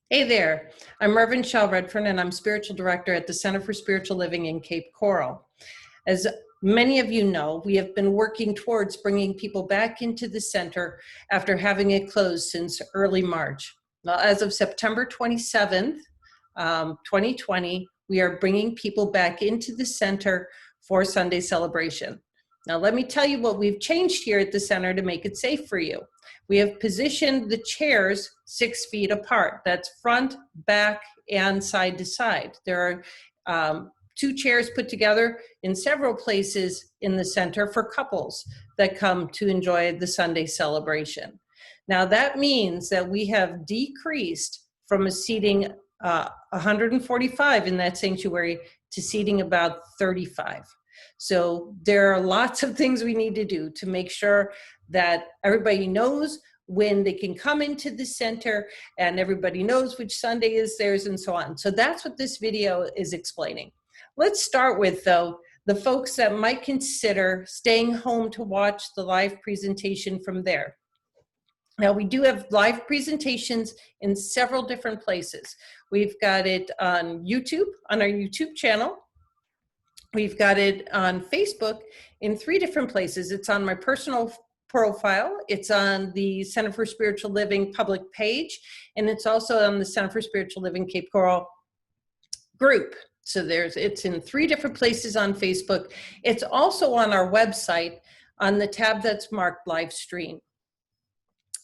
Hey there, I'm Reverend Shel Redfern, and I'm Spiritual Director at the Center for Spiritual Living in Cape Coral. As many of you know, we have been working towards bringing people back into the center after having it closed since early March. Well, as of September 27th, 2020, we are bringing people back into the center for Sunday celebration. Now, let me tell you what we've changed here at the center to make it safe for you. We have positioned the chairs 6 feet apart. That's front, back, and side to side. There are 2 chairs put together in several places in the center for couples that come to enjoy the Sunday celebration. Now, that means that we have decreased from a seating 145 in that sanctuary to seating about 35. So there are lots of things we need to do to make sure that everybody knows when they can come into the center and everybody knows which Sunday is theirs and so on. So that's what this video is explaining. Let's start with, though, the folks that might consider staying home to watch the live presentation from there. Now, we do have live presentations in several different places. We've got it on YouTube, on our YouTube channel. We've got it on Facebook in 3 different places. It's on my personal profile, it's on the Center for Spiritual Living public page, and it's also on the Center for Spiritual Living Cape Coral group. So it's in 3 different places on Facebook. It's also on our website on the tab that's marked live stream.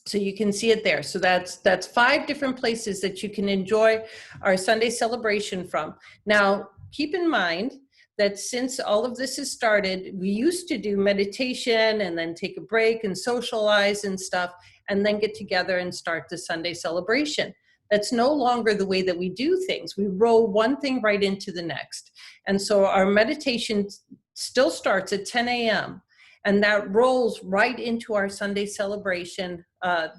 So you can see it there. So that's 5 different places that you can enjoy our Sunday celebration from. Now, keep in mind that since all of this has started, we used to do meditation and then take a break and socialize and stuff, and then get together and start the Sunday celebration. That's no longer the way that we do things. We roll one thing right into the next. And so our meditation still starts at 10 a.m. and that rolls right into our Sunday celebration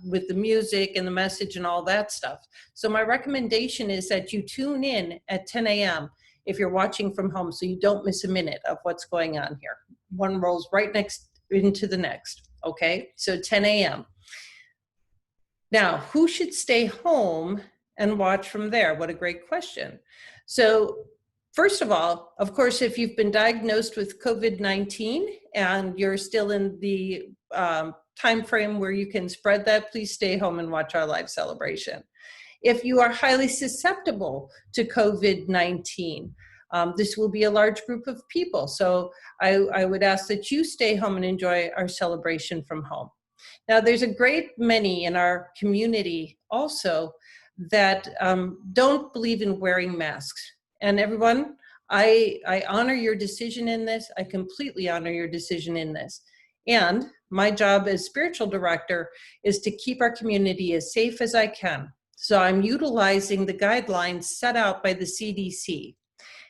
with the music and the message and all that stuff. So my recommendation is that you tune in at 10 a.m. if you're watching from home, so you don't miss a minute of what's going on here. One rolls right next into the next, okay? So 10 a.m. Now, who should stay home and watch from there? What a great question. So first of all, of course, if you've been diagnosed with COVID-19 and you're still in the time frame where you can spread that, please stay home and watch our live celebration. If you are highly susceptible to COVID-19, this will be a large group of people. So I would ask that you stay home and enjoy our celebration from home. Now, there's a great many in our community also that don't believe in wearing masks. And everyone, I honor your decision in this. I completely honor your decision in this. And my job as spiritual director is to keep our community as safe as I can. So I'm utilizing the guidelines set out by the CDC.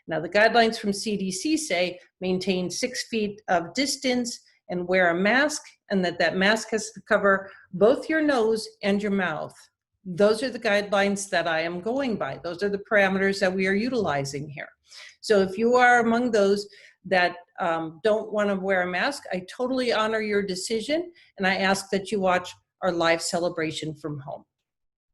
Now, the guidelines from CDC say maintain 6 feet of distance and wear a mask, and that mask has to cover both your nose and your mouth. Those are the guidelines that I am going by. Those are the parameters that we are utilizing here. So if you are among those that don't want to wear a mask, I totally honor your decision, and I ask that you watch our live celebration from home.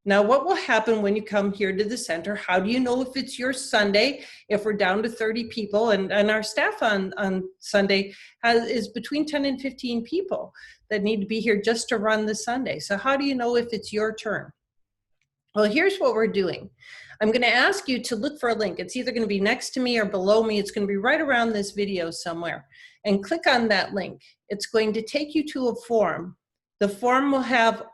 Now, what will happen when you come here to the center? How do you know if it's your Sunday? If we're down to 30 people, and our staff on Sunday is between 10 and 15 people that need to be here just to run the Sunday. So how do you know if it's your turn? Well, here's what we're doing. I'm going to ask you to look for a link. It's either going to be next to me or below me. It's going to be right around this video somewhere. And click on that link. It's going to take you to a form. The form will have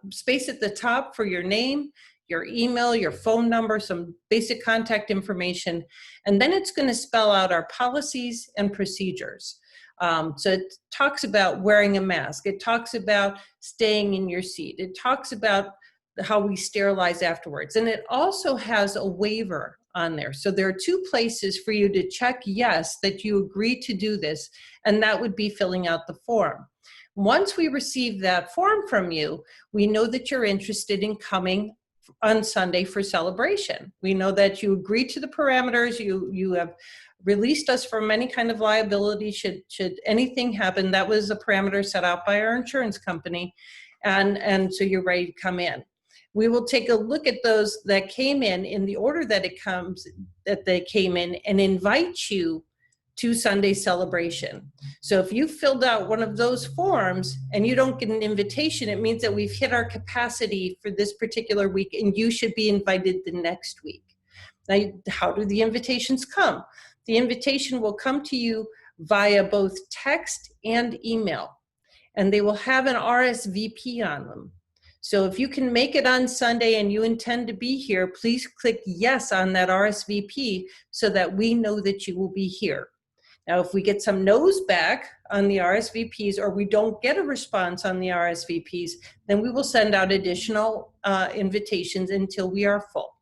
space at the top for your name, your email, your phone number, some basic contact information, and then it's going to spell out our policies and procedures. So it talks about wearing a mask. It talks about staying in your seat. It talks about how we sterilize afterwards. And it also has a waiver on there. So there are 2 places for you to check yes, that you agree to do this, and that would be filling out the form. Once we receive that form from you, we know that you're interested in coming on Sunday for celebration. We know that you agree to the parameters, you have released us from any kind of liability should anything happen. That was a parameter set out by our insurance company, and so you're ready to come in. We will take a look at those that came in the order that they came in, and invite you to Sunday celebration. So if you filled out one of those forms and you don't get an invitation, it means that we've hit our capacity for this particular week, and you should be invited the next week. Now, how do the invitations come? The invitation will come to you via both text and email, and they will have an RSVP on them. So if you can make it on Sunday and you intend to be here, please click yes on that RSVP so that we know that you will be here. Now, if we get some no's back on the RSVPs, or we don't get a response on the RSVPs, then we will send out additional invitations until we are full.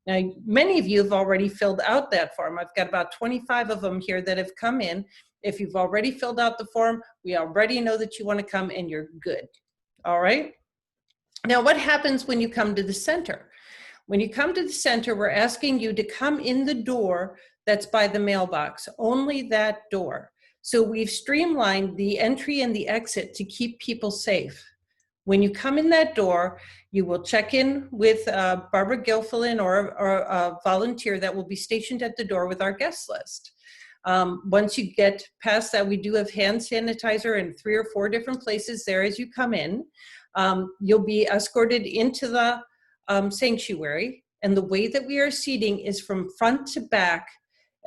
Now, many of you have already filled out that form. I've got about 25 of them here that have come in. If you've already filled out the form, we already know that you want to come, and you're good. All right? Now, what happens when you come to the center? When you come to the center, we're asking you to come in the door that's by the mailbox, only that door. So we've streamlined the entry and the exit to keep people safe. When you come in that door, you will check in with Barbara Gilfillan or a volunteer that will be stationed at the door with our guest list. Once you get past that, we do have hand sanitizer in 3 or 4 different places there as you come in. You'll be escorted into the sanctuary, and the way that we are seating is from front to back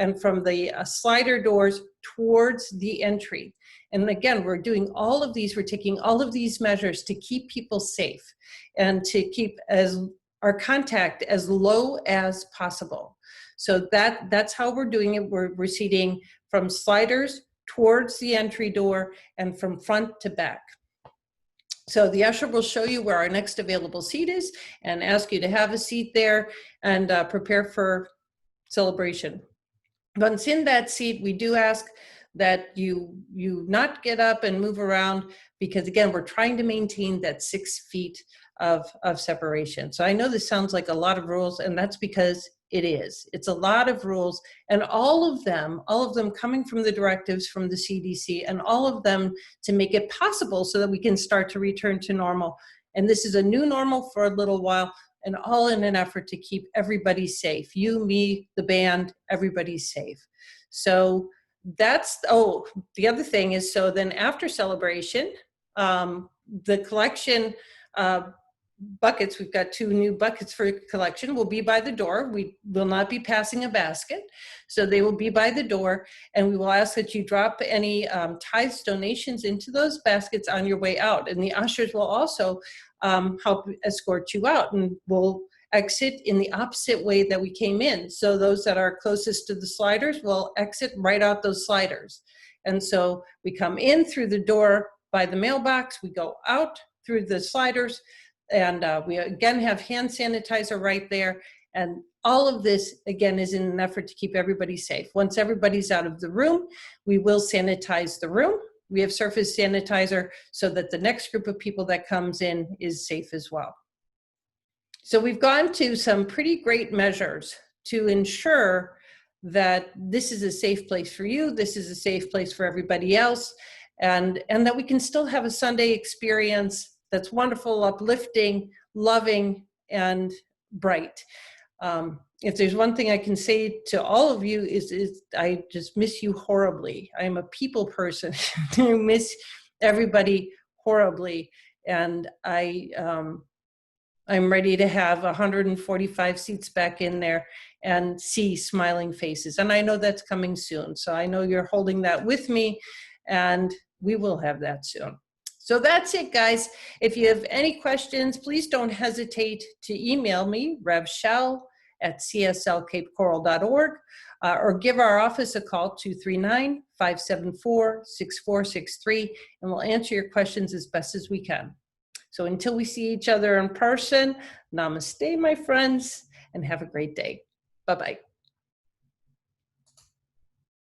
and from the slider doors towards the entry. And again, we're doing all of these, we're taking all of these measures to keep people safe and to keep our contact as low as possible. So that's how we're doing it. We're seating from sliders towards the entry door and from front to back. So the usher will show you where our next available seat is and ask you to have a seat there and prepare for celebration. Once in that seat, we do ask that you not get up and move around, because again, we're trying to maintain that 6 feet of separation. So I know this sounds like a lot of rules, and that's because it is. It's a lot of rules, and all of them coming from the directives from the CDC, and all of them to make it possible so that we can start to return to normal. And this is a new normal for a little while, and all in an effort to keep everybody safe. You, me, the band, everybody's safe. So that's, the other thing is, so then after celebration, the collection buckets, we've got 2 new buckets for collection, will be by the door. We will not be passing a basket. So they will be by the door, and we will ask that you drop any tithes, donations into those baskets on your way out. And the ushers will also help escort you out, and we'll exit in the opposite way that we came in. So those that are closest to the sliders will exit right out those sliders. And so we come in through the door by the mailbox, we go out through the sliders, and we again have hand sanitizer right there. And all of this, again, is in an effort to keep everybody safe. Once everybody's out of the room, we will sanitize the room. We have surface sanitizer so that the next group of people that comes in is safe as well. So we've gone to some pretty great measures to ensure that this is a safe place for you, this is a safe place for everybody else, and that we can still have a Sunday experience that's wonderful, uplifting, loving, and bright. If there's one thing I can say to all of you is I just miss you horribly. I am a people person. I miss everybody horribly, and I'm ready to have 145 seats back in there and see smiling faces. And I know that's coming soon. So I know you're holding that with me, and we will have that soon. So that's it, guys. If you have any questions, please don't hesitate to email me, revshell@cslcapecoral.org, or give our office a call, 239-574-6463, and we'll answer your questions as best as we can. So until we see each other in person, namaste, my friends, and have a great day. Bye-bye.